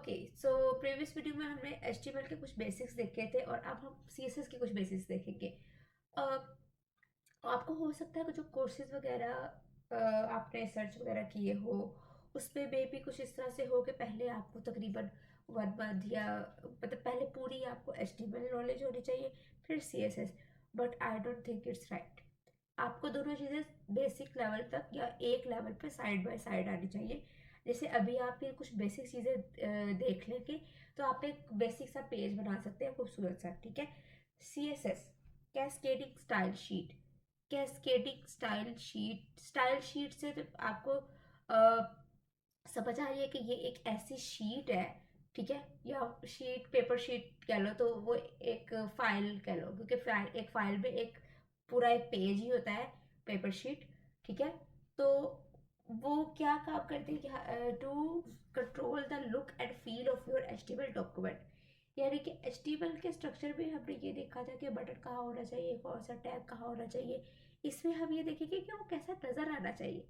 Okay, so previous video में हमने HTML के कुछ बेसिक्स देखे थे और अब हम सीएसएस के कुछ बेसिक्स देखेंगे। आपको हो सकता है कि जो कोर्सेज वगैरह आपने सर्च वगैरह किए हो उस पे भी कुछ इस तरह से हो कि पहले आपको तकरीबन 1 मंथ या मतलब पहले पूरी आपको एचटीएमएल नॉलेज होनी चाहिए, फिर CSS. But I don't think it's right. आपको दोनों चीज़ें बेसिक लेवल तक या एक लेवल पे साइड बाय साइड आनी चाहिए। जैसे अभी आप ये कुछ बेसिक चीज़ें देख लेंगे तो आप एक बेसिक सा पेज बना सकते हैं खूबसूरत सा, ठीक है। CSS cascading style sheet. Cascading style sheet से तो आपको समझ आ रही है कि ये एक ऐसी शीट है, ठीक है, या पेपर शीट कह लो तो वो एक फाइल कह लो, क्योंकि एक फाइल में एक पूरा एक पेज ही होता है, पेपर शीट, ठीक है। तो वो क्या काम करते हैं to control the look and feel of your HTML document. यानी कि एचटीएमएल के स्ट्रक्चर में हमने ये देखा था कि बटन कहाँ होना चाहिए, कौन सा टैग कहाँ होना चाहिए। इसमें हम ये देखेंगे कि वो कैसा नजर आना चाहिए,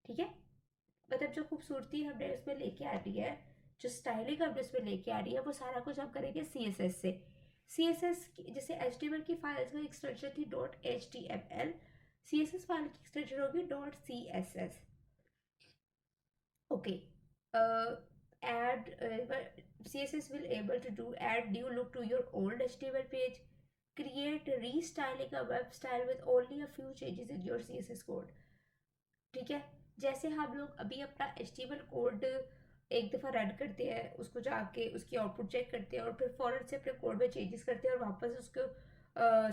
ठीक है। मतलब जो खूबसूरती हमने उसमें लेके आ रही है, जो स्टाइलिंग हमने उसमें लेके आ रही है, वो सारा कुछ हम करेंगे सीएसएस से। सीएसएस जैसे एचटीएमएल की फाइल्स में एक्सटेंशन थी dot H T M L, CSS file की एक्सटेंशन होगी dot C S S. Okay, add css will able to do add new look to your old html page, create restyling a web style with only a few changes in your css code, ठीक है। जैसे हम लोग अभी अपना HTML code एक दफ़ा run करते हैं, उसको जाके उसकी आउटपुट चेक करते हैं और फिर फौरन से अपने कोड में चेंजेस करते हैं और वापस उसको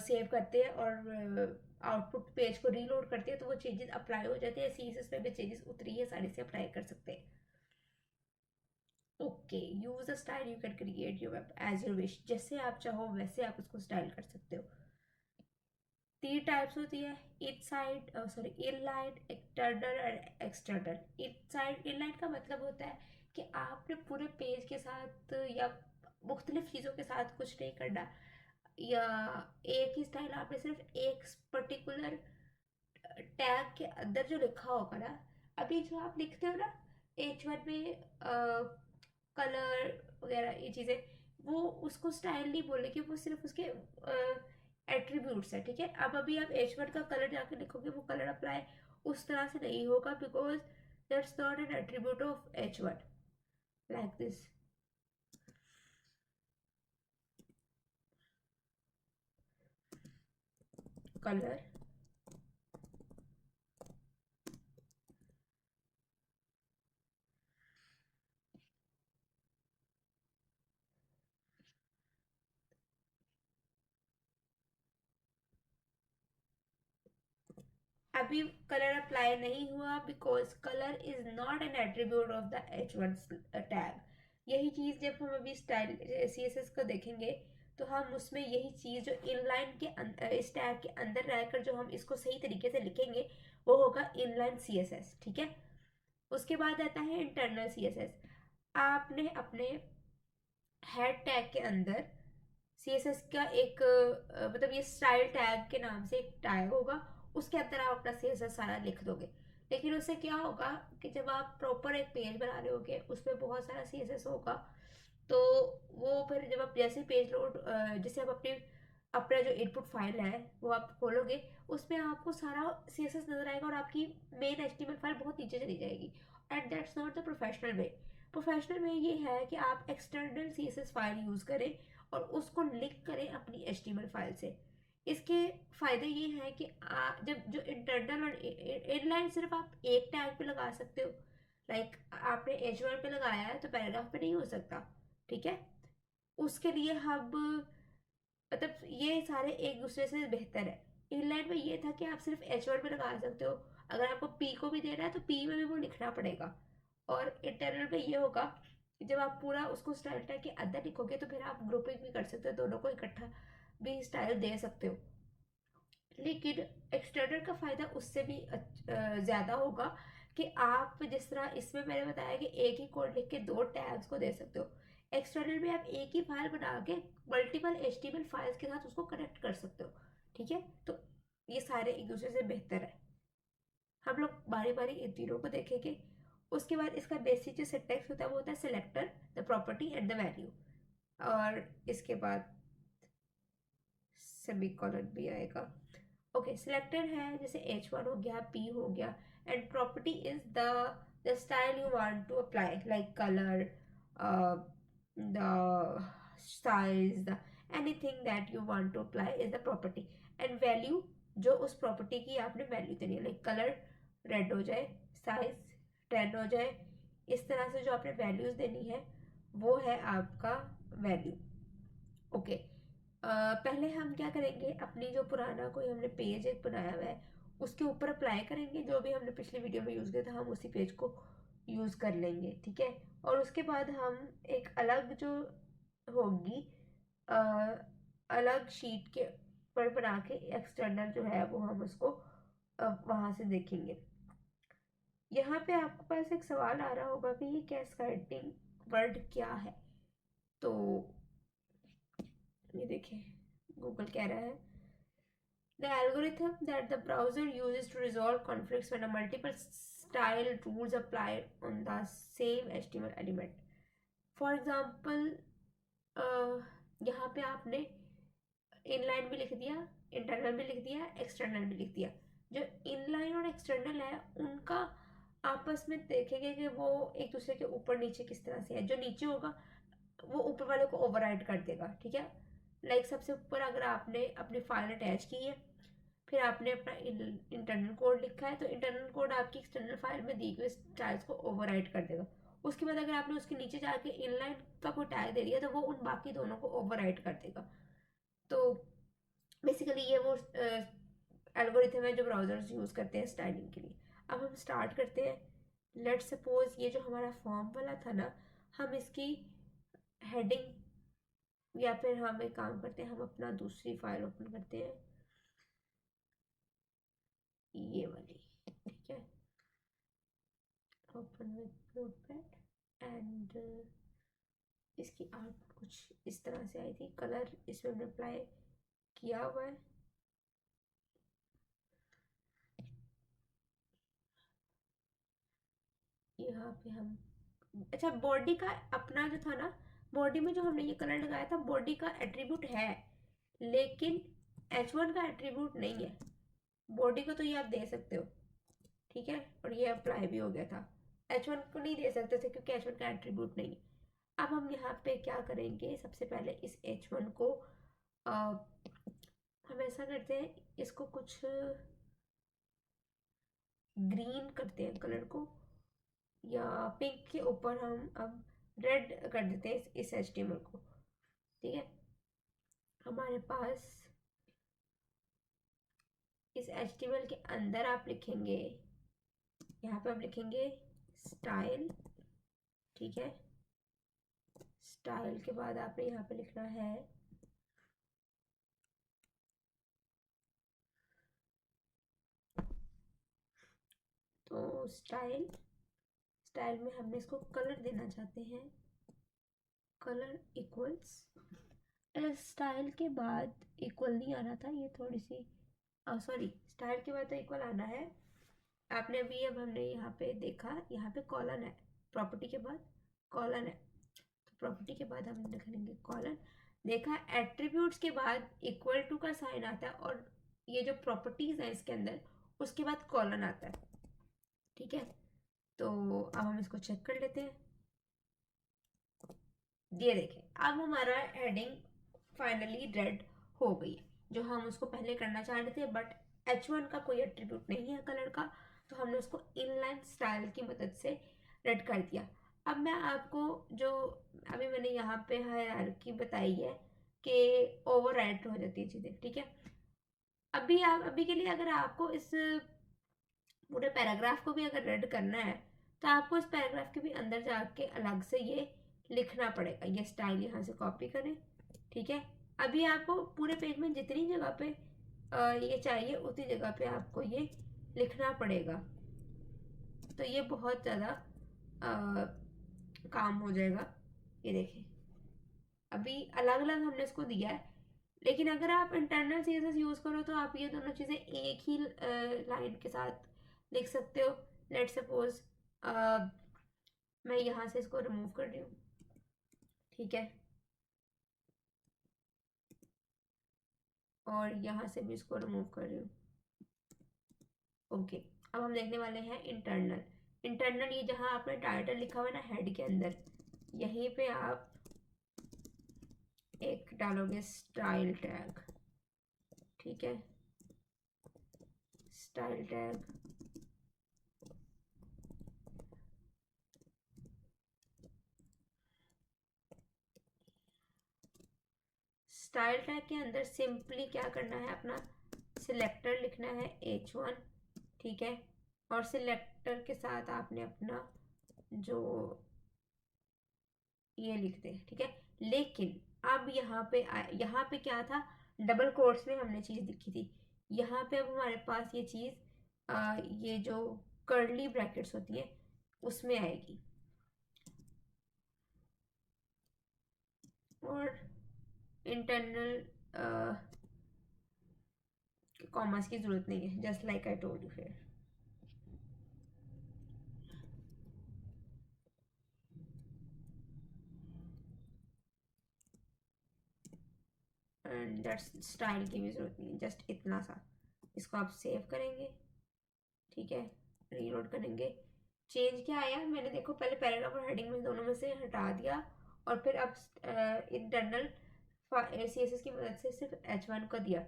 सेव करते हैं और आउटपुट पेज को रीलोड करते हैं, तो वो चेंजेस अप्लाई हो जाते हैं। CSS में भी चेंजेस उतरी है सारी से अप्लाई कर सकते हैं। Okay, use the style you can create your web as your wish. जैसे आप चाहो वैसे आप उसको स्टाइल कर सकते हो। 3 टाइप्स होती है, inside sorry inline, internal and external. Inline का मतलब होता है कि आपने पूरे पेज के साथ या मुख्तलिफ चीज़ों के साथ कुछ नहीं करना, या एक ही स्टाइल आपने सिर्फ एक पर्टिकुलर टैग के अंदर जो लिखा होगा ना। अभी जो आप लिखते हो ना H1 में कलर वगैरह ये चीज़ें, वो उसको स्टाइल नहीं बोलेगी, वो सिर्फ उसके एट्रीब्यूट्स है, ठीक है। अब अभी आप H1 का कलर जाके लिखोगे, वो कलर अप्लाई उस तरह से नहीं होगा, because that's not an attribute of H1 like this. Colour अभी कलर अप्लाई नहीं हुआ because colour is not an attribute of the H1 tag. यही चीज़ जब हम अभी स्टाइल CSS को देखेंगे तो हम उसमें यही चीज़ जो इनलाइन के इस टैग के अंदर रहकर जो हम इसको सही तरीके से लिखेंगे वो होगा इनलाइन CSS, ठीक है। उसके बाद आता है इंटरनल CSS। आपने अपने हेड टैग के अंदर CSS का एक मतलब ये स्टाइल टैग के नाम से एक टैग होगा, उसके अंदर आप अपना CSS सारा लिख दोगे। लेकिन उससे क्या होगा कि जब आप प्रॉपर एक पेज बना रहे होगे उसमें बहुत सारा CSS होगा, तो वो फिर जब आप जैसे पेज लोड जैसे आप अपना जो इनपुट फाइल है वो आप खोलोगे, उसमें आपको सारा CSS नजर आएगा और आपकी मेन HTML फाइल बहुत नीचे चली जाएगी। And that's not the professional way. Professional में ये है कि आप एक्सटर्नल CSS फाइल यूज़ करें और उसको लिंक करें अपनी HTML फाइल से। इसके फ़ायदे ये हैं कि जब जो इंटरनल और इनलाइन सिर्फ आप एक टैग पे लगा सकते हो, लाइक आपने H1 पे लगाया है तो पैराग्राफ पे नहीं हो सकता, ठीक है। उसके लिए हम मतलब ये सारे एक दूसरे से बेहतर है। इनलाइन में ये था कि आप सिर्फ H1 पे लगा सकते हो, अगर आपको P को भी देना है तो P में भी वो लिखना पड़ेगा। और इंटरनल में ये होगा कि जब आप पूरा उसको स्टाइल टैग के अंदर लिखोगे तो फिर आप ग्रुपिंग भी कर सकते हो, दोनों को इकट्ठा भी स्टाइल दे सकते हो। लेकिन एक्सटर्नल का फ़ायदा उससे भी ज़्यादा होगा कि आप जिस तरह इसमें मैंने बताया कि एक ही कोड लिख के 2 टैग्स को दे सकते हो, एक्सटर्नल में आप एक ही फाइल बना के मल्टीपल HTML फाइल्स के साथ उसको कनेक्ट कर सकते हो, ठीक है। तो ये सारे एक दूसरे से बेहतर है। हम लोग बारी बारी इन तीनों को देखेंगे उसके बाद इसका बेसिक जो सिंटैक्स होता है वो होता है selector, the property and the value, और इसके बाद सेमीकोलन भी आएगा। ओके, सिलेक्टर है जैसे H1 हो गया, P हो गया, and property is the style you want to apply, like colour, the size, the anything that you want to apply is the property, and value जो उस प्रॉपर्टी की आपने वैल्यू देनी है, लाइक कलर रेड हो जाए, साइज 10 हो जाए, इस तरह से जो आपने वैल्यूज देनी है वो है आपका वैल्यू। ओके, पहले हम क्या करेंगे, अपनी जो पुराना कोई हमने पेज एक बनाया हुआ है उसके ऊपर अप्लाई करेंगे, जो भी हमने पिछली वीडियो में यूज़ किया था हम उसी पेज को यूज़ कर लेंगे, ठीक है। और उसके बाद हम एक अलग जो होगी अलग शीट के पर बना के एक्सटर्नल जो है वो हम उसको वहाँ से देखेंगे। यहाँ पे आपके पास एक सवाल आ रहा होगा कि ये कैस्केडिंग वर्ड क्या है, तो ये देखिए गूगल कह रहा है the algorithm that the browser uses to resolve conflicts when a multiple style rules applied on the same HTML element. For example, यहाँ पे आपने इनलाइन भी लिख दिया, इंटरनल भी लिख दिया, एक्सटर्नल भी लिख दिया। जो इनलाइन और एक्सटर्नल है उनका आपस में देखेंगे कि वो एक दूसरे के ऊपर नीचे किस तरह से है। जो नीचे होगा वो ऊपर वाले को ओवरराइड कर देगा, ठीक है। लाइक सबसे ऊपर अगर आपने अपनी फाइल अटैच की है, फिर आपने अपना इंटरनल कोड लिखा है, तो इंटरनल कोड आपकी एक्सटर्नल फाइल में दी हुई स्टाइल्स को ओवरराइड कर देगा। उसके बाद अगर आपने उसके नीचे जाके इनलाइन का कोई टैग दे दिया तो वो उन बाकी दोनों को ओवरराइड कर देगा। तो बेसिकली ये वो एल्गोरिथम है जो ब्राउजर्स यूज़ करते हैं स्टाइलिंग के लिए। अब हम स्टार्ट करते हैं। लेट्स सपोज ये जो हमारा फॉर्म वाला था ना, हम इसकी हेडिंग, या फिर हम एक काम करते हैं, हम अपना दूसरी फाइल ओपन करते हैं, ये वाली, ठीक है, ओपन विद नोटपैड, एंड इसकी आउटपुट कुछ इस तरह से आई थी। कलर इसमें हमने अप्लाई किया हुआ है, यहाँ पे हम, अच्छा बॉडी का अपना जो था ना, बॉडी में जो हमने ये कलर लगाया था बॉडी का एट्रीब्यूट है, लेकिन H1 का एट्रीब्यूट नहीं है। बॉडी को तो ये आप दे सकते हो, ठीक है, और ये अप्लाई भी हो गया था। H1 को नहीं दे सकते थे क्योंकि H1 का एट्रीब्यूट नहीं है। अब हम यहाँ पे क्या करेंगे, सबसे पहले इस H1 को हम ऐसा करते हैं, इसको कुछ ग्रीन करते हैं कलर को, या पिंक के ऊपर हम अब रेड कर देते हैं इस HTML को, ठीक है। हमारे पास इस HTML के अंदर आप लिखेंगे, यहाँ पे आप लिखेंगे स्टाइल, ठीक है। स्टाइल के बाद आपने यहाँ पे लिखना है तो स्टाइल, स्टाइल में हमने इसको कलर देना चाहते हैं, कलर इक्वल्स, स्टाइल के बाद इक्वल नहीं आना था, ये थोड़ी सी सॉरी, स्टाइल के बाद तो इक्वल आना है। आपने अभी अब हमने यहाँ पे देखा, यहाँ पे कॉलन है, प्रॉपर्टी के बाद कॉलन है, तो प्रॉपर्टी के बाद हम लिख लेंगे कॉलन। देखा, एट्रीब्यूट्स के बाद इक्वल टू का साइन आता है, और ये जो प्रॉपर्टीज है इसके अंदर उसके बाद कॉलन आता है, ठीक है। तो अब हम इसको चेक कर लेते हैं। ये देखें, अब हमारा हेडिंग फाइनली रेड हो गई है, जो हम उसको पहले करना चाह रहे थे, बट H1 का कोई एट्रीब्यूट नहीं है कलर का, तो हमने उसको इनलाइन स्टाइल की मदद से रेड कर दिया। अब मैं आपको जो अभी मैंने यहाँ पे हायरार्की बताई है कि ओवरराइड हो जाती है चीज़ें, ठीक है। अभी के लिए अगर आपको इस पूरे पैराग्राफ को भी अगर रेड करना है तो आपको इस पैराग्राफ के भी अंदर जाके अलग से ये लिखना पड़ेगा। ये स्टाइल यहाँ से कॉपी करें, ठीक है। अभी आपको पूरे पेज में जितनी जगह पे ये चाहिए उतनी जगह पे आपको ये लिखना पड़ेगा, तो ये बहुत ज़्यादा काम हो जाएगा। ये देखिए अभी अलग अलग हमने इसको दिया है, लेकिन अगर आप इंटरनल CSS यूज़ करो तो आप ये दोनों चीज़ें एक ही लाइन के साथ लिख सकते हो। लेट सपोज मैं यहाँ से इसको रिमूव कर रही हूँ, ठीक है, और यहाँ से भी इसको रिमूव कर रही हूँ। ओके, अब हम देखने वाले हैं इंटरनल। इंटरनल ये जहाँ आपने टाइटल लिखा हुआ है ना हेड के अंदर, यहीं पे आप एक डालोगे स्टाइल टैग, ठीक है, स्टाइल टैग। स्टाइल टैग के अंदर सिंपली क्या करना है, अपना सिलेक्टर लिखना है H1, ठीक है, और सिलेक्टर के साथ आपने अपना जो ये लिख दे, ठीक है। लेकिन अब यहाँ पे क्या था, डबल कोट्स में हमने चीज़ लिखी थी, यहाँ पे अब हमारे पास ये चीज़ ये जो कर्ली ब्रैकेट्स होती है उसमें आएगी, और इंटरनल कॉमर्स की जरूरत नहीं है, just like I told you here. And that's style की भी जरूरत नहीं है, जस्ट इतना सा। इसको आप सेव करेंगे, ठीक है, रीलोड करेंगे। चेंज क्या आया, मैंने देखो पहले पैराग्राफ और हेडिंग में दोनों में से हटा दिया, और फिर अब इंटरनल CSS की मदद से सिर्फ H1 को दिया।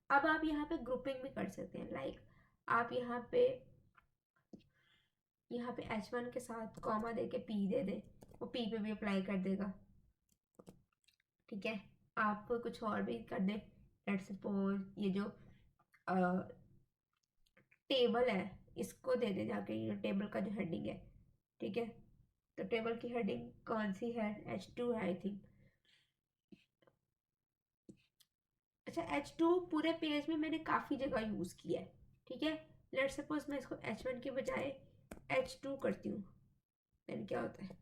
अब आप यहाँ पे ग्रुपिंग भी कर सकते हैं, लाइक आप यहाँ पे H1 के साथ कॉमा दे के P दे दें, वो P पे भी अप्लाई कर देगा, ठीक है। आप कुछ और भी कर दें, लेट्स सपोज ये जो टेबल है इसको दे दे जाके, ये टेबल का जो हेडिंग है, ठीक है, तो टेबल की हेडिंग कौन सी है, H2 है आई थिंक। अच्छा, H2 पूरे पेज में मैंने काफ़ी जगह यूज़ किया है, ठीक है। लेट्स सपोज मैं इसको H1 के बजाय H2 करती हूँ, मैंने क्या होता है,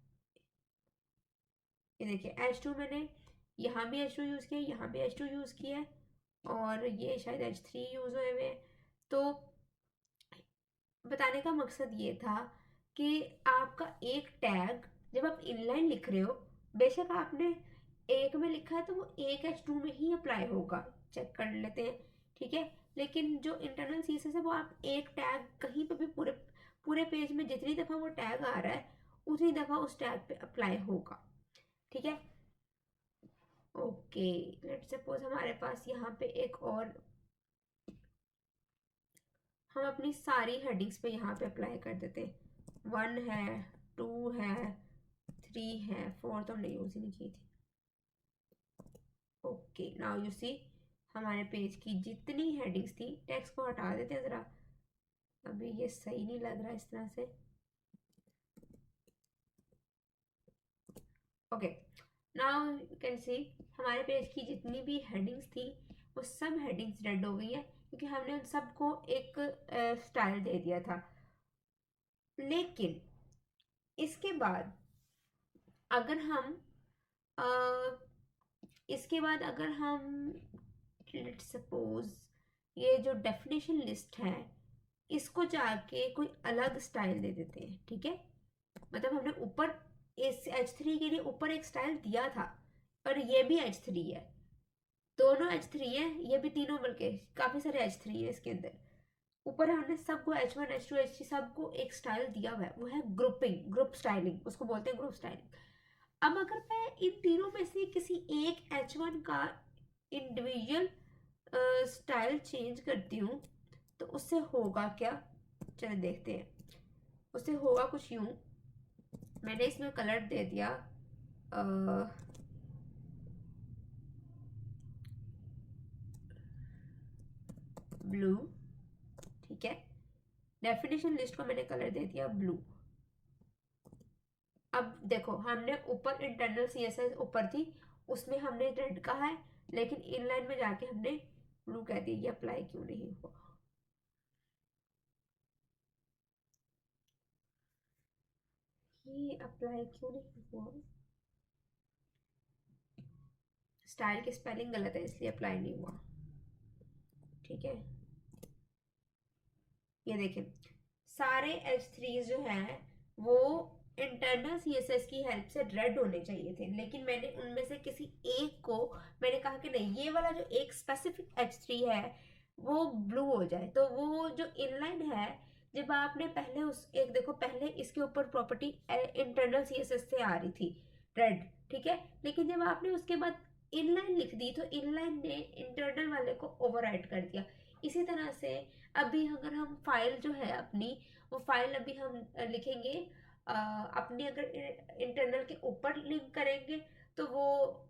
ये देखिए H2 मैंने यहाँ भी H2 यूज़ किया, यहाँ भी H2 यूज़ किया है, और ये शायद H3 यूज़ हुए हुए हैं। तो बताने का मकसद ये था कि आपका एक टैग जब आप इनलाइन लिख रहे हो, बेशक आपने एक में लिखा है तो वो एक H2 में ही अप्लाई होगा, चेक कर लेते हैं, ठीक है। लेकिन जो इंटरनल CSS है वो आप एक टैग कहीं पे भी पूरे पूरे पेज में जितनी दफ़ा वो टैग आ रहा है उतनी दफ़ा उस टैग पे अप्लाई होगा, ठीक है। ओके, लेट्स सपोज हमारे पास यहाँ पे एक और, हम अपनी सारी हेडिंग्स पे यहाँ पे अप्लाई कर देते हैं। 1 है, 2 है, 3 है, 4 तो हमने यूज़ ही नहीं की थी। ओके, नाउ यू सी हमारे पेज की जितनी हेडिंग्स थी, टेक्स्ट को हटा देते हैं ज़रा, अभी ये सही नहीं लग रहा इस तरह से। Okay, now you can see हमारे पेज की जितनी भी हेडिंग्स थी वो सब हेडिंग्स रेड हो गई हैं, क्योंकि हमने उन सबको एक स्टाइल दे दिया था। लेकिन इसके बाद अगर हम इसके बाद अगर हम लेट्स सपोज ये जो डेफिनेशन लिस्ट है इसको जाके कोई अलग स्टाइल दे देते हैं, ठीक है। मतलब हमने ऊपर इस H3 के लिए ऊपर एक स्टाइल दिया था, और ये भी H3 है, दोनों H3 है, ये भी तीनों, बल्कि काफ़ी सारे H3 है इसके अंदर। ऊपर हमने सबको H1 H2 H3 सबको एक स्टाइल दिया हुआ है, वो है ग्रुपिंग, ग्रुप स्टाइलिंग उसको बोलते हैं, ग्रुप स्टाइलिंग। अब अगर मैं इन तीनों में से किसी एक H1 का इंडिविजुअल स्टाइल चेंज करती हूँ तो उससे होगा क्या, चलो देखते हैं। उससे होगा कुछ यूं, मैंने इसमें कलर दे दिया ब्लू, ठीक है, डेफिनेशन लिस्ट को मैंने कलर दे दिया ब्लू। अब देखो हमने ऊपर इंटरनल CSS ऊपर थी उसमें हमने रेड कहा है, लेकिन इनलाइन में जाके हमने ब्लू कह दिया, ये अप्लाई क्यों नहीं हुआ, ये अप्लाई क्यों नहीं हुआ, स्टाइल की स्पेलिंग गलत है इसलिए अप्लाई नहीं हुआ, ठीक है। ये देखें सारे H3 जो हैं वो इंटरनल सीएसएस की हेल्प से रेड होने चाहिए थे, लेकिन मैंने उनमें से किसी एक को मैंने कहा कि नहीं, ये वाला जो एक स्पेसिफिक H3 है वो ब्लू हो जाए। तो वो जो इनलाइन है, जब आपने पहले उस एक देखो, पहले इसके ऊपर प्रॉपर्टी इंटरनल सीएसएस से आ रही थी रेड, ठीक है, लेकिन जब आपने उसके बाद इनलाइन लिख दी तो इनलाइन ने इंटरनल वाले को ओवरराइड कर दिया। इसी तरह से अभी अगर हम फाइल जो है अपनी, वो फाइल अभी हम लिखेंगे अपनी, अगर इंटरनल के ऊपर लिंक करेंगे तो वो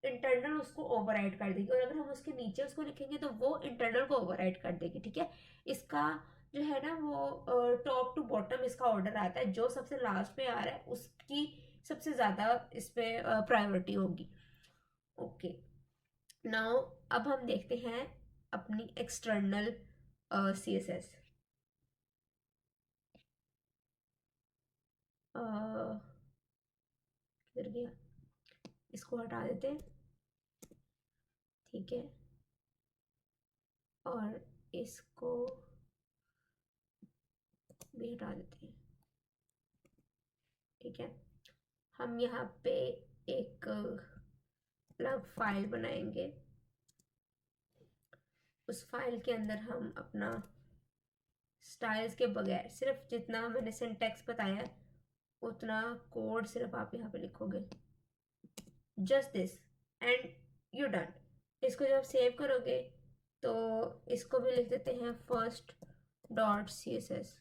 इंटरनल उसको ओवरराइड कर देगी, और अगर हम उसके नीचे उसको लिखेंगे तो वो इंटरनल को ओवरराइड कर देगी, ठीक है। इसका जो है ना वो टॉप टू बॉटम इसका ऑर्डर आता है, जो सबसे लास्ट पे आ रहा है उसकी सबसे ज़्यादा इस पे प्रायोरिटी होगी। ओके, नाउ अब हम देखते हैं अपनी एक्सटर्नल CSS। किधर गया, इसको हटा देते हैं, ठीक है, और इसको भी हटा देते हैं, ठीक है। हम यहाँ पे एक अलग फाइल बनाएंगे, उस फाइल के अंदर हम अपना स्टाइल्स के बगैर सिर्फ जितना मैंने सिंटैक्स बताया उतना कोड सिर्फ आप यहाँ पे लिखोगे, just this, and you done. इसको जब आप सेव करोगे तो इसको भी लिख देते हैं first dot C S S,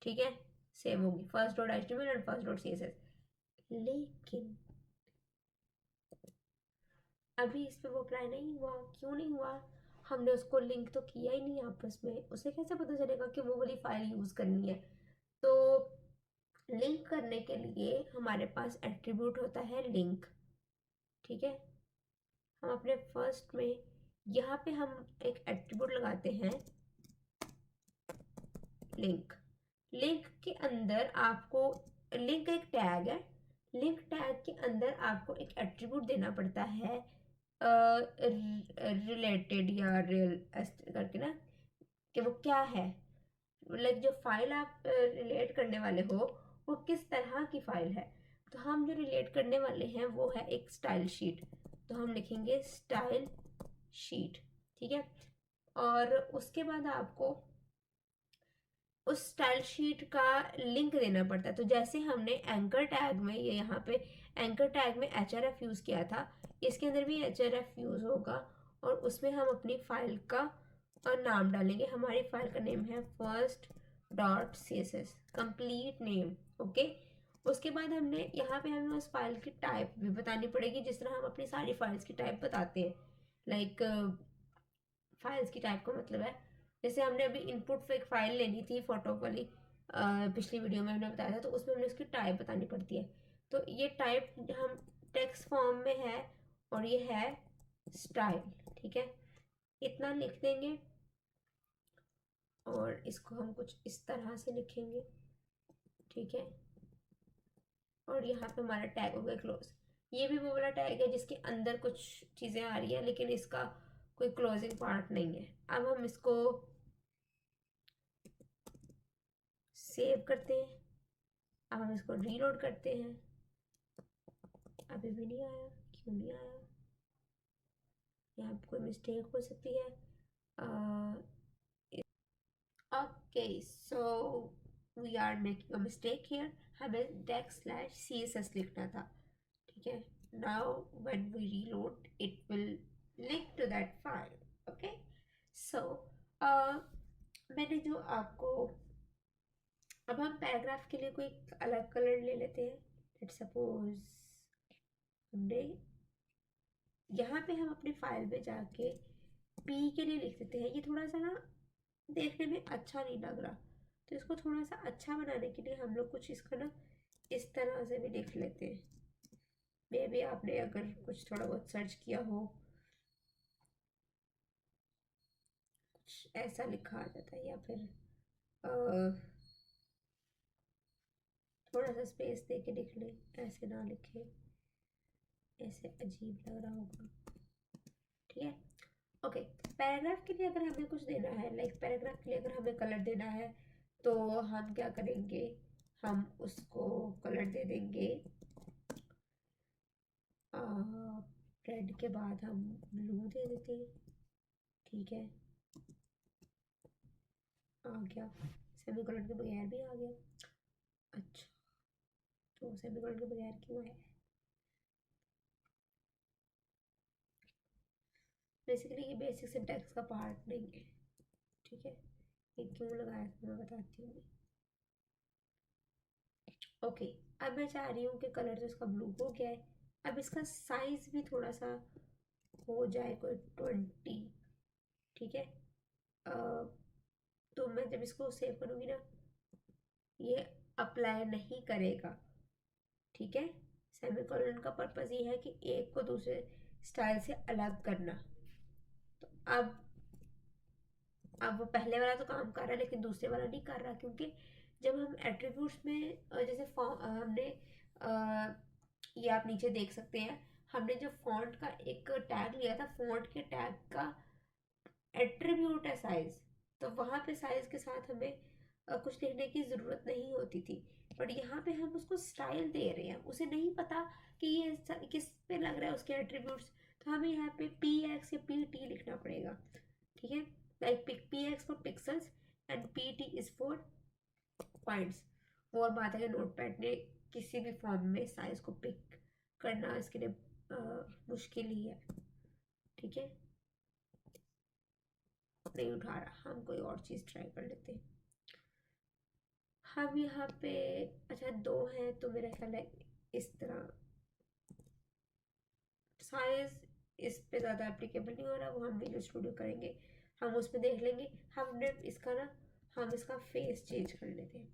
ठीक है, सेव होगी first dot HTML and first dot CSS। लेकिन अभी इस पे वो अप्लाई नहीं हुआ, क्यों नहीं हुआ? हमने उसको लिंक तो किया ही नहीं आपस में, उसे कैसे पता चलेगा कि वो वाली फाइल यूज़ करनी है? तो लिंक करने के लिए हमारे पास एट्रीब्यूट होता है लिंक, ठीक है। हम अपने फर्स्ट में यहाँ पे हम एक एट्रीब्यूट लगाते हैं लिंक। लिंक के अंदर आपको, लिंक एक टैग है, लिंक टैग के अंदर आपको एक एट्रीब्यूट देना पड़ता है रिलेटेड या रियल करके ना, कि वो क्या है, लाइक जो फाइल आप रिलेट करने वाले हो वो किस तरह की फाइल है। तो हम जो रिलेट करने वाले हैं वो है एक स्टाइल शीट, तो हम लिखेंगे स्टाइल शीट, ठीक है। और उसके बाद आपको उस स्टाइल शीट का लिंक देना पड़ता है। तो जैसे हमने एंकर टैग में, ये यहाँ पे एंकर टैग में href यूज़ किया था, इसके अंदर भी href यूज़ होगा, और उसमें हम अपनी फाइल का नाम डालेंगे। हमारी फाइल का नेम है first dot CSS, complete name, okay. उसके बाद हमने यहाँ पे हमें उस फाइल की टाइप भी बतानी पड़ेगी, जिस तरह हम अपनी सारी फाइल्स की टाइप बताते हैं। लाइक फाइल्स की टाइप का मतलब है, जैसे हमने अभी इनपुट पे एक फाइल लेनी थी फोटो वाली, पिछली वीडियो में हमने बताया था, तो उसमें हमने उसकी टाइप बतानी पड़ती है। तो ये टाइप हम टेक्स्ट फॉर्म में है, और ये है स्टाइल, ठीक है। इतना लिख देंगे, और इसको हम कुछ इस तरह से लिखेंगे, ठीक है। और यहाँ पे हमारा टैग हो गया क्लोज। ये भी वो वाला टैग है जिसके अंदर कुछ चीज़ें आ रही है, लेकिन इसका कोई क्लोजिंग पार्ट नहीं है। अब हम इसको सेव करते हैं, अब हम इसको रीलोड करते हैं। अभी भी नहीं आया, क्यों नहीं आया? यहाँ पे कोई मिस्टेक हो सकती है। Okay, so we are making a mistake here, हमें dex/css लिखना था, ठीक है। Now when we reload it will link to that file, okay. So मैंने जो आपको, अब हम पैराग्राफ के लिए कोई अलग कलर ले लेते हैं। लेट्स सपोज हमने यहाँ पे हम अपनी फाइल में जाके पी के लिए लिख देते हैं। ये थोड़ा सा ना देखने में अच्छा नहीं लग रहा, तो इसको थोड़ा सा अच्छा बनाने के लिए हम लोग कुछ इसको ना इस तरह से भी लिख लेते हैं। मे भी आपने अगर कुछ थोड़ा बहुत सर्च किया हो, कुछ ऐसा लिखा आ जाता है, या फिर थोड़ा सा स्पेस दे के लिख ले, ऐसे ना लिखे, ऐसे अजीब लग रहा होगा, ठीक है। ओके, पैराग्राफ के लिए अगर हमें कुछ देना है, लाइक पैराग्राफ के लिए अगर हमें कलर देना है, तो हम क्या करेंगे, हम उसको कलर दे देंगे रेड के बाद हम ब्लू दे देते हैं। ठीक है, आ गया, सेमीकोलन के बगैर भी आ गया। अच्छा, तो सेमीकोलन के बगैर क्यों है? बेसिकली ये बेसिक सिंटैक्स का पार्ट नहीं है। ठीक है, ये क्यों लगाया था मैं बताती हूँ। ओके, अब मैं चाह रही हूँ कि कलर तो इसका ब्लू हो गया है, अब इसका साइज भी थोड़ा सा हो जाए, कोई 20। ठीक है, तो मैं जब इसको सेव करूँगी ना, ये अप्लाई नहीं करेगा। ठीक है, सेमीकोलन का पर्पस ये है कि एक को दूसरे स्टाइल से अलग करना। तो अब वो पहले वाला तो काम कर रहा है लेकिन दूसरे वाला नहीं कर रहा, क्योंकि जब हम एट्रीब्यूट्स में जैसे हमने ये आप नीचे देख सकते हैं, हमने जो फॉन्ट का एक टैग लिया था, फॉन्ट के टैग का एट्रीब्यूट है साइज, तो वहाँ पे साइज के साथ हमें कुछ लिखने की ज़रूरत नहीं होती थी, बट यहाँ पे हम उसको स्टाइल दे रहे हैं, उसे नहीं पता कि ये किस पे लग रहा है उसके एट्रीब्यूट्स, तो हमें यहाँ पे पी एक्स या पी टी लिखना पड़ेगा। ठीक है, like P x for pixels and P T is for points. वो और बात है कि नोटपैड ने किसी भी फॉर्म में साइज को पिक करना इसके लिए मुश्किल ही है। ठीक है, नहीं उठा रहा, हम कोई और चीज़ ट्राई कर लेते हैं। हम यहाँ पे अच्छा 2 हैं तो मेरा ख्याल है इस तरह साइज इस पे ज़्यादा एप्लीकेबल नहीं हो रहा, वो हम विजुअल स्टूडियो करेंगे, हम उसमें देख लेंगे। हमने इसका ना हम इसका फेस चेंज कर लेते हैं।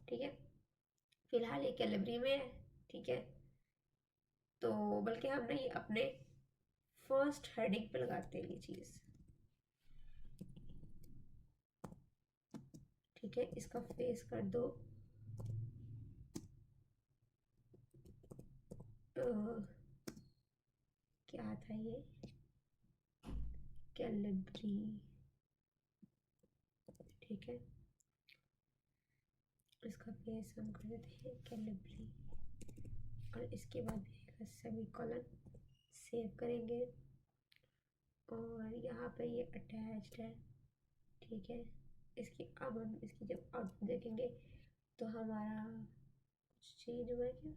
ठीक है, फिलहाल ये कैलिबरी में है। ठीक है, तो बल्कि हम ना ये अपने फर्स्ट हेडिंग पे लगाते हैं ये चीज़। ठीक है, इसका फेस कर दो क्या था ये, कैलिबरी। ठीक है, इसका फेस हम कर देते हैं कैलिबरी, और इसके बाद भी सेमीकोलन सेव करेंगे, और यहाँ पे ये अटैच्ड है। ठीक है, इसकी अब हम इसकी जब आउटपुट देखेंगे तो हमारा कुछ चेंज हुआ है क्या?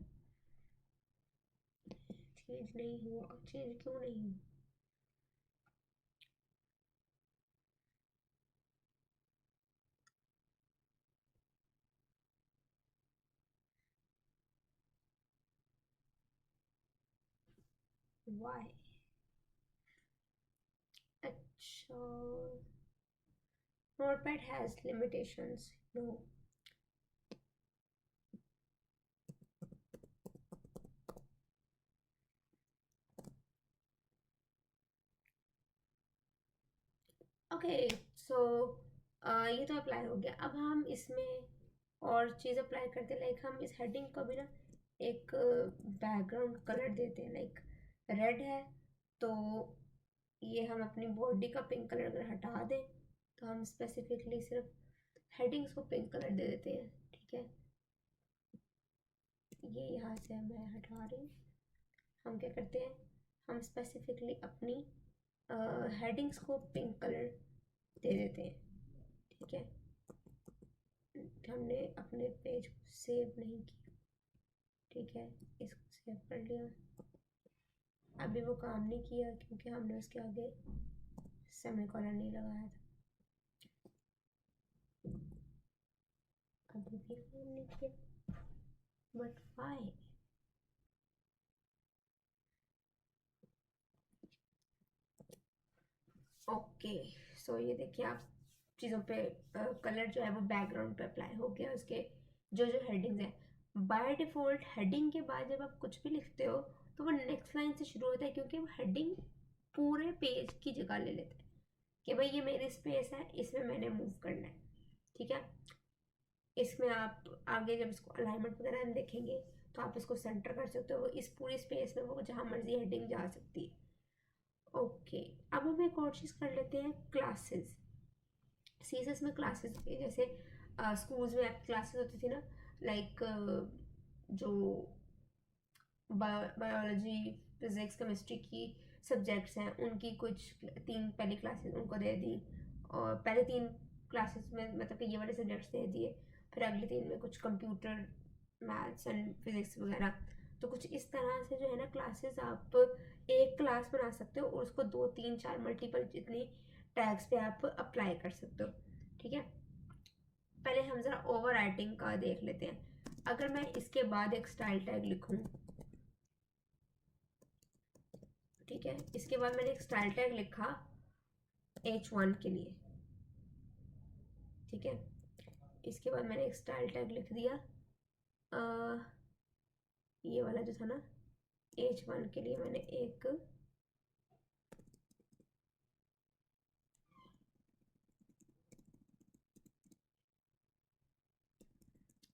चेंज नहीं हुआ, चेंज क्यों नहीं हुआ? वाई? अच्छा, notepad has limitations, no. Okay, so ये तो अप्लाई हो गया। अब हम इसमें और चीज़ अप्लाई करते हैं, लाइक हम इस हेडिंग को भी ना एक बैकग्राउंड कलर देते हैं, लाइक रेड है तो ये हम अपनी बॉडी का पिंक कलर अगर हटा दें तो हम स्पेसिफिकली सिर्फ हेडिंग्स को पिंक कलर दे देते हैं। ठीक है, ये यहाँ से मैं हटा रही हूँ। हम क्या करते हैं, हम स्पेसिफिकली अपनी हेडिंग्स को पिंक कलर दे देते हैं। ठीक है, हमने अपने पेज को सेव नहीं किया। ठीक है, इसको सेव कर लिया, अभी वो काम नहीं किया क्योंकि हमने उसके आगे सेमीकोलन नहीं लगाया था। अभी भी काम नहीं किया, बट व्हाई? ओके, सो ये देखिए आप चीज़ों पे कलर जो है वो बैकग्राउंड पे अप्लाई हो गया, उसके जो जो हेडिंग्स हैं। बाय डिफ़ॉल्ट हेडिंग के बाद जब आप कुछ भी लिखते हो तो वो नेक्स्ट लाइन से शुरू होता है, क्योंकि वो हेडिंग पूरे पेज की जगह ले लेते हैं कि भाई ये मेरी स्पेस है, इसमें मैंने मूव करना है। ठीक है, इसमें आप आगे जब इसको अलाइनमेंट वगैरह हम देखेंगे तो आप इसको सेंटर कर सकते हो, इस पूरी स्पेस में वो जहाँ मर्जी हेडिंग जा सकती है। ओके, अब हम एक और चीज़ कर लेते हैं, क्लासेस। सीएसएस में क्लासेस होती है, जैसे स्कूल्स में आपकी क्लासेस होती थी ना, लाइक जो बायोलॉजी, फिजिक्स, केमिस्ट्री की सब्जेक्ट्स हैं उनकी कुछ 3 पहली क्लासेस उनको दे दी, और पहले 3 क्लासेस में मतलब कि ये वाले सब्जेक्ट्स दे दिए, फिर अगले 3 में कुछ कंप्यूटर, मैथ्स एंड फिजिक्स वगैरह। तो कुछ इस तरह से जो है ना क्लासेस आप एक क्लास बना सकते हो और उसको 2 3 4 मल्टीपल जितनी टैग्स पे आप अप्लाई कर सकते हो। ठीक है, पहले हम ज़रा ओवर राइटिंग का देख लेते हैं। अगर मैं इसके बाद एक स्टाइल टैग लिखूं, ठीक है, इसके बाद मैंने एक स्टाइल टैग लिखा H1 के लिए, ठीक है, इसके बाद मैंने एक स्टाइल टैग लिख दिया ये वाला जो था ना H1 के लिए मैंने एक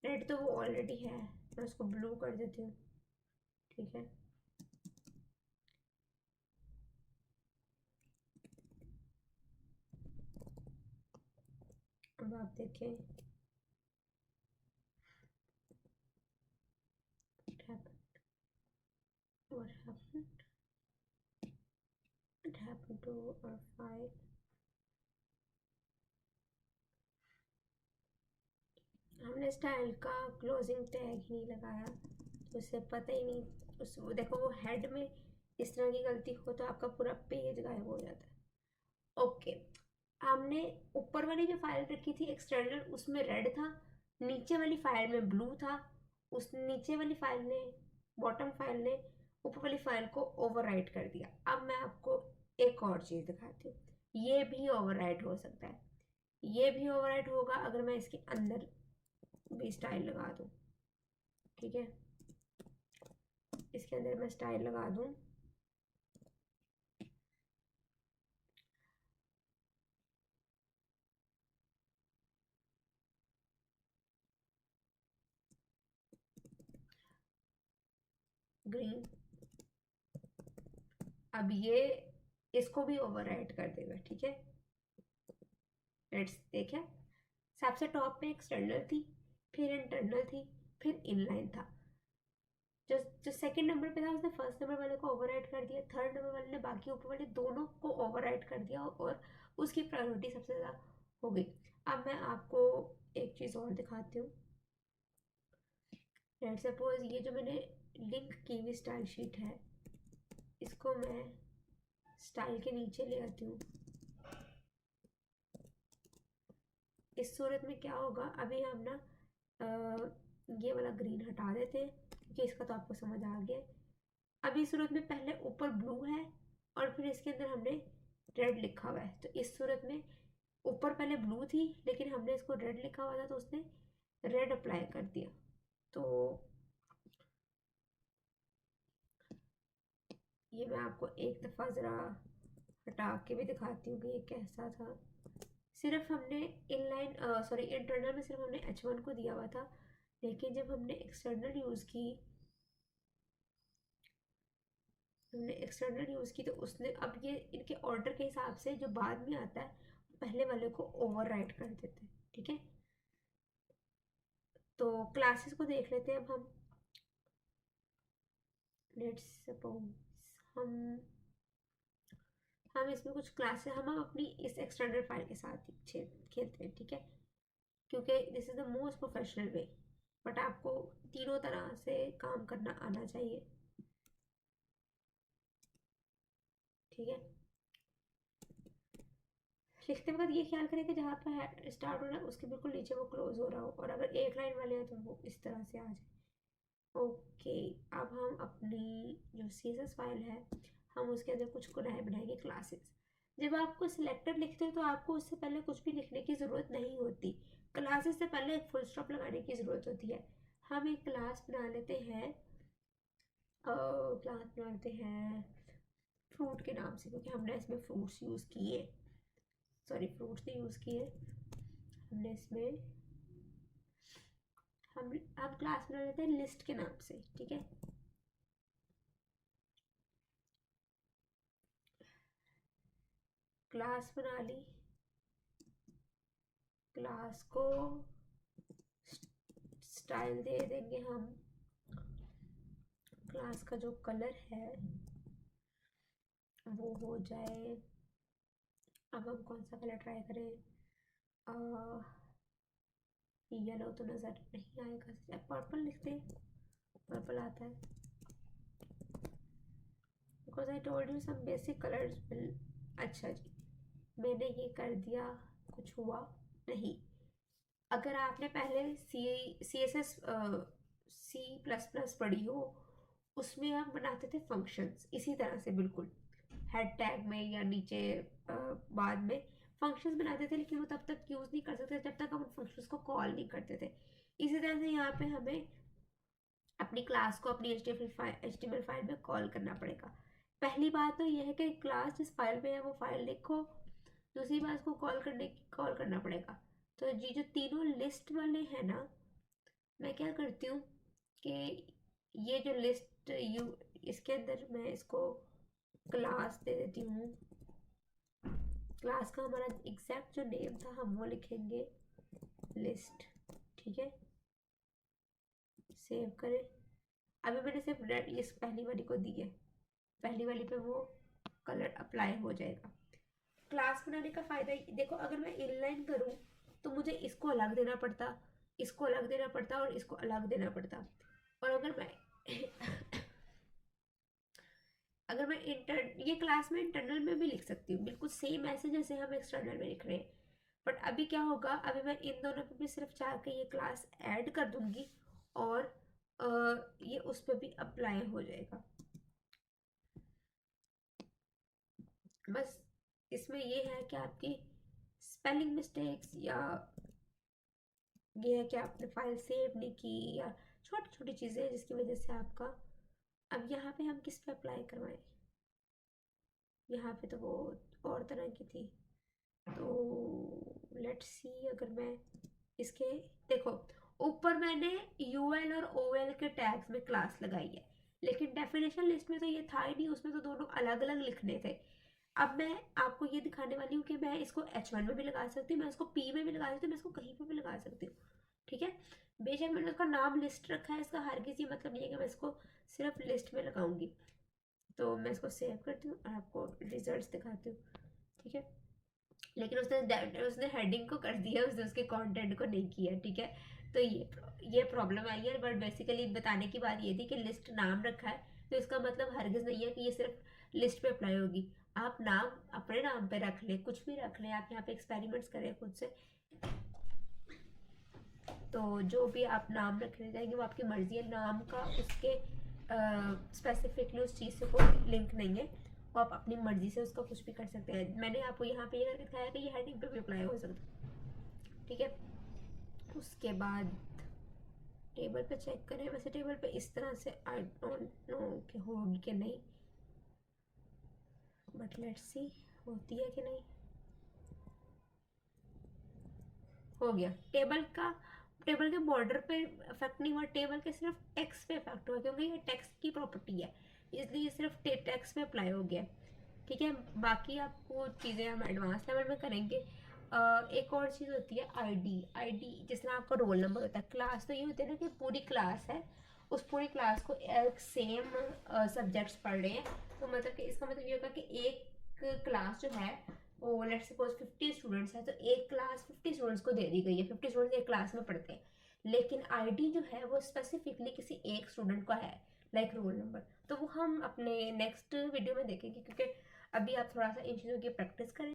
रेड, तो वो ऑलरेडी है, मैं उसको ब्लू कर देती हूँ। ठीक है, अब आप देखें what happened to our file। हमने स्टाइल का क्लोजिंग टैग ही नहीं लगाया, तो उसे पता ही नहीं, उस देखो वो हेड में इस तरह की गलती हो तो आपका पूरा पेज गायब हो जाता है। ओके, हमने ऊपर वाली जो फाइल रखी थी एक्सटर्नल, उसमें रेड था, नीचे वाली फाइल में ब्लू था, उस नीचे वाली फाइल ने, बॉटम फाइल ने ऊपर वाली फाइल को ओवरराइट कर दिया। अब मैं आपको एक और चीज़ दिखाती हूँ, ये भी ओवरराइट हो सकता है। ये भी ओवरराइट होगा अगर मैं इसके अंदर भी स्टाइल लगा दूँ। ठीक है, इसके अंदर मैं स्टाइल लगा दूँ, ग्रीन, अब ये इसको भी ओवरराइट कर देगा। ठीक है, लेट्स देखें, सबसे टॉप पे एक्सटर्नल थी, फिर इंटरनल थी, फिर इनलाइन था। जो जो सेकंड नंबर पे था उसने फर्स्ट नंबर वाले को ओवरराइट कर दिया, थर्ड नंबर वाले ने बाकी ऊपर वाले दोनों को ओवरराइट कर दिया और उसकी प्रायोरिटी सबसे ज़्यादा हो गई। अब मैं आपको एक चीज़ और दिखाती हूँ। लेट्स सपोज ये जो मैंने लिंक की हुई स्टाइल शीट है, इसको मैं स्टाइल के नीचे ले आती हूँ। इस सूरत में क्या होगा, अभी हम ना ये वाला ग्रीन हटा देते हैं क्योंकि इसका तो आपको समझ आ गया। अभी इस सूरत में पहले ऊपर ब्लू है और फिर इसके अंदर हमने रेड लिखा हुआ है, तो इस सूरत में ऊपर पहले ब्लू थी लेकिन हमने इसको रेड लिखा हुआ था तो उसने रेड अप्लाई कर दिया। तो ये मैं आपको एक दफ़ा ज़रा हटा के भी दिखाती हूँ कि ये कैसा था। सिर्फ हमने इनलाइन सॉरी इंटरनल में सिर्फ हमने H1 को दिया हुआ था, लेकिन जब हमने एक्सटर्नल यूज़ की तो उसने, अब ये इनके ऑर्डर के हिसाब से जो बाद में आता है पहले वाले को ओवरराइट कर देते हैं। ठीक है, तो क्लासेस को देख लेते हैं अब हम। लेट्स सपोज हम हम इसमें कुछ क्लासेस हम अपनी इस एक्सटर्नल फाइल के साथ ही खेलते हैं। ठीक है, क्योंकि this is the most professional way, but आपको तीनों तरह से काम करना आना चाहिए। ठीक है, लिखते वक्त ये ख्याल करें कि जहाँ पर स्टार्ट हो रहा है उसके बिल्कुल नीचे वो क्लोज हो रहा हो, और अगर एक लाइन वाले हैं तो वो इस तरह से आ जाए। ओके, अब हम अपनी जो CSS फाइल है हम उसके अंदर कुछ बनाएंगे क्लासेस। जब आपको सिलेक्टर लिखते हो तो आपको उससे पहले कुछ भी लिखने की ज़रूरत नहीं होती, क्लासेस से पहले एक फुल स्टॉप लगाने की ज़रूरत होती है। हम एक क्लास बना लेते हैं फ्रूट के नाम से, क्योंकि हमने इसमें फ्रूट्स यूज़ किए, सॉरी फ्रूट्स नहीं यूज़ किए हमने इसमें, हम क्लास बना लेते हैं लिस्ट के नाम से। ठीक है, क्लास बना ली, क्लास को स्टाइल दे देंगे हम, क्लास का जो कलर है वो हो जाए, अब हम कौन सा कलर ट्राई करें, येलो तो नज़र नहीं आएगा, पर्पल लिखते हैं, पर्पल आता है, because I told you some basic colours will. अच्छा जी, मैंने ये कर दिया, कुछ हुआ नहीं। अगर आपने पहले CSS C++ पढ़ी हो, उसमें हम बनाते थे फंक्शंस इसी तरह से, बिल्कुल हेड टैग में या नीचे बाद में फंक्शंस बनाते थे, लेकिन वो तब तक यूज़ नहीं कर सकते जब तक हम फंक्शंस को कॉल नहीं करते थे। इसी तरह से यहाँ पे हमें अपनी क्लास को अपनी HTML फाइल में कॉल करना पड़ेगा। पहली बात तो यह है कि क्लास जिस फाइल में है वो फाइल लिखो, दूसरी बात को कॉल करना पड़ेगा। तो जी जो तीनों लिस्ट वाले हैं ना, मैं क्या करती हूँ कि ये जो लिस्ट इसके अंदर मैं इसको क्लास दे देती हूँ। क्लास का हमारा एग्जैक्ट जो नेम था हम वो लिखेंगे लिस्ट, ठीक है, सेव करें। अभी मैंने सिर्फ इस पहली वाली को दी है, पहली वाली पे वो कलर अप्लाई हो जाएगा। क्लास बनाने का फ़ायदा देखो, अगर मैं इनलाइन करूँ तो मुझे इसको अलग देना पड़ता, इसको अलग देना पड़ता और इसको अलग देना पड़ता। और अगर मैं अगर मैं ये क्लास में इंटरनल में भी लिख सकती हूँ, बिल्कुल सेम ऐसे जैसे हम एक्सटर्नल में लिख रहे हैं। बट अभी क्या होगा, अभी मैं इन दोनों पे भी सिर्फ जाके ये क्लास ऐड कर दूंगी और ये उस पर भी अप्लाई हो जाएगा। बस इसमें ये है कि आपकी स्पेलिंग मिस्टेक्स या ये है कि आपने फाइल सेव नहीं की या छोटी छोटी चीज़ें जिसकी वजह से आपका। अब यहाँ पे हम किस पे अप्लाई करवाएं, यहाँ पे तो वो और तरह की थी, तो लेट्स सी। अगर मैं इसके देखो ऊपर मैंने UL और OL के टैग्स में क्लास लगाई है, लेकिन डेफिनेशन लिस्ट में तो ये था ही नहीं, उसमें तो दोनों अलग अलग लिखने थे। अब मैं आपको ये दिखाने वाली हूँ कि मैं इसको H1 में भी लगा सकती हूँ, मैं इसको P में भी लगा सकती हूँ, मैं इसको कहीं पर भी लगा सकती हूँ, ठीक है। बेशक मैंने उसका नाम लिस्ट रखा है, इसका हर किसी मतलब नहीं है कि मैं इसको सिर्फ लिस्ट में लगाऊंगी। तो मैं इसको सेव करती हूँ और आपको रिजल्ट्स दिखाती हूँ, ठीक है। लेकिन उसने हेडिंग को कर दिया, उसने उसके कंटेंट को नहीं किया, ठीक है। तो ये प्रॉब्लम आई है। बट बेसिकली बताने की बात ये थी कि लिस्ट नाम रखा है, तो इसका मतलब हरगिज़ नहीं है कि ये सिर्फ लिस्ट पे अप्लाई होगी। आप नाम अपने नाम पे रख लें, कुछ भी रख लें, आप यहाँ पे एक्सपेरिमेंट्स करें खुद से। तो जो भी आप नाम रखने जाएंगे वो आपकी मर्जी है, नाम का उसके स्पेसिफिकली उस चीज़ से कोई लिंक नहीं है, वो आप अपनी मर्जी से उसका कुछ भी कर सकते हैं। मैंने आपको यहाँ पे ये करके दिखाया कि ये हेडिंग पे भी अप्लाई हो सकता है, ठीक है। उसके बाद टेबल पे चेक करें, वैसे टेबल पे इस तरह से आई डोंट नो कि होगी कि नहीं, बट लेट्स सी होती है कि नहीं। हो गया। टेबल के बॉर्डर पे इफेक्ट नहीं हुआ, टेबल के सिर्फ टेक्स्ट पे इफेक्ट हुआ, क्योंकि ये टेक्स्ट की प्रॉपर्टी है, इसलिए सिर्फ टेक्स्ट पे अप्लाई हो गया, ठीक है। बाकी आपको चीज़ें हम एडवांस लेवल में करेंगे। एक और चीज़ होती है आईडी, जिस तरह आपका रोल नंबर होता है। क्लास तो ये होती है ना कि पूरी क्लास है, उस पूरी क्लास को एक सेम सब्जेक्ट्स पढ़ रहे हैं, तो मतलब कि इसका मतलब ये होगा कि एक क्लास जो है वो लेट्स सपोज 50 स्टूडेंट्स है, तो एक क्लास 50 स्टूडेंट्स को दे दी गई है, 50 स्टूडेंट्स एक क्लास में पढ़ते हैं। लेकिन आईडी जो है वो स्पेसिफिकली किसी एक स्टूडेंट का है, लाइक रोल नंबर। तो वो हम अपने नेक्स्ट वीडियो में देखेंगे, क्योंकि अभी आप थोड़ा सा इन चीज़ों की प्रैक्टिस करें।